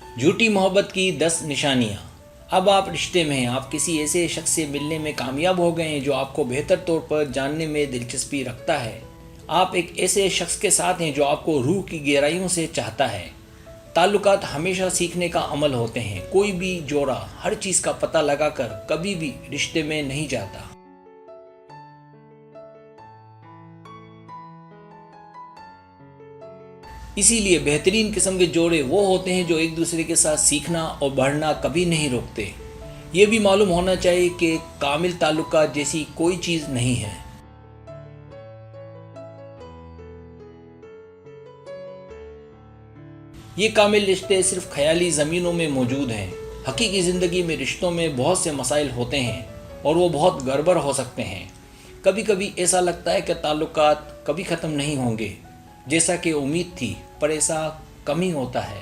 झूठी मोहब्बत की 10 निशानियाँ। अब आप रिश्ते में हैं, आप किसी ऐसे शख्स से मिलने में कामयाब हो गए हैं जो आपको बेहतर तौर पर जानने में दिलचस्पी रखता है। आप एक ऐसे शख्स के साथ हैं जो आपको रूह की गहराइयों से चाहता है। ताल्लुकात हमेशा सीखने का अमल होते हैं। कोई भी जोड़ा हर चीज़ का पता लगाकर कभी भी रिश्ते में नहीं जाता। इसीलिए बेहतरीन किस्म के जोड़े वो होते हैं जो एक दूसरे के साथ सीखना और बढ़ना कभी नहीं रोकते। ये भी मालूम होना चाहिए कि कामिल ताल्लुकात जैसी कोई चीज़ नहीं है। ये कामिल रिश्ते सिर्फ ख्याली ज़मीनों में मौजूद हैं। हकीकी ज़िंदगी में रिश्तों में बहुत से मसाइल होते हैं और वो बहुत गड़बड़ हो सकते हैं। कभी कभी ऐसा लगता है कि ताल्लुकात कभी ख़त्म नहीं होंगे, जैसा कि उम्मीद थी, पर ऐसा कम ही होता है।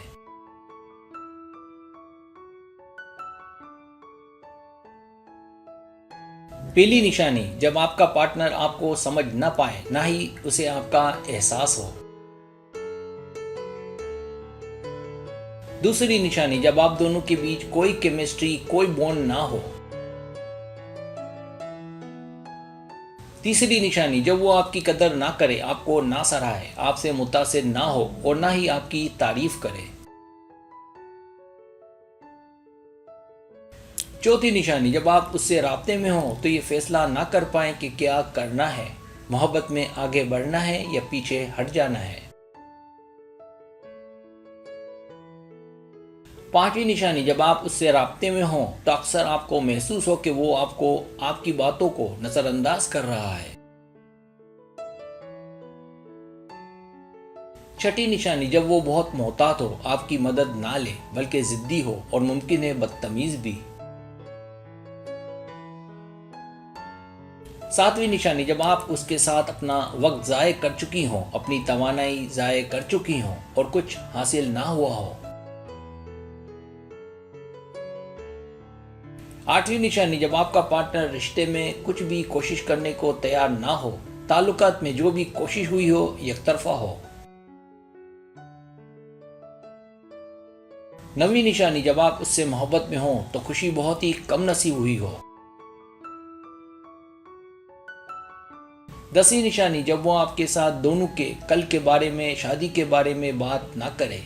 पहली निशानी, जब आपका पार्टनर आपको समझ ना पाए, ना ही उसे आपका एहसास हो। दूसरी निशानी, जब आप दोनों के बीच कोई केमिस्ट्री, कोई बॉन्ड ना हो। तीसरी निशानी, जब वो आपकी कदर ना करे, आपको ना सराहे, आपसे मुतासिर ना हो और ना ही आपकी तारीफ करे। चौथी निशानी, जब आप उससे राब्ते में हो तो ये फैसला ना कर पाए कि क्या करना है, मोहब्बत में आगे बढ़ना है या पीछे हट जाना है। पांचवी निशानी, जब आप उससे राब्ते में हो तो अक्सर आपको महसूस हो कि वो आपको, आपकी बातों को नजरअंदाज कर रहा है। छठी निशानी, जब वो बहुत मोहतात हो, आपकी मदद ना ले बल्कि जिद्दी हो और मुमकिन है बदतमीज भी। सातवीं निशानी, जब आप उसके साथ अपना वक्त ज़ाय कर चुकी हो, अपनी तवानाई ज़ाय कर चुकी हो और कुछ हासिल ना हुआ हो। आठवीं निशानी, जब आपका पार्टनर रिश्ते में कुछ भी कोशिश करने को तैयार ना हो, ताल्लुकात में जो भी कोशिश हुई हो एकतरफा हो। नवीं निशानी, जब आप उससे मोहब्बत में हो तो खुशी बहुत ही कम नसीब हुई हो। 10वीं निशानी, जब वो आपके साथ दोनों के कल के बारे में, शादी के बारे में बात ना करे।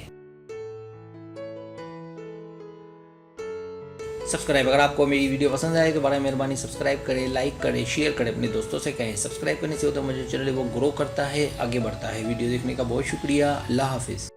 सब्सक्राइब, अगर आपको मेरी वीडियो पसंद आए तो बड़ा मेहरबानी सब्सक्राइब करें, लाइक करें, शेयर करें, अपने दोस्तों से कहें। सब्सक्राइब करने से होता है मुझे चैनल वो ग्रो करता है, आगे बढ़ता है। वीडियो देखने का बहुत शुक्रिया। अल्लाह हाफिज़।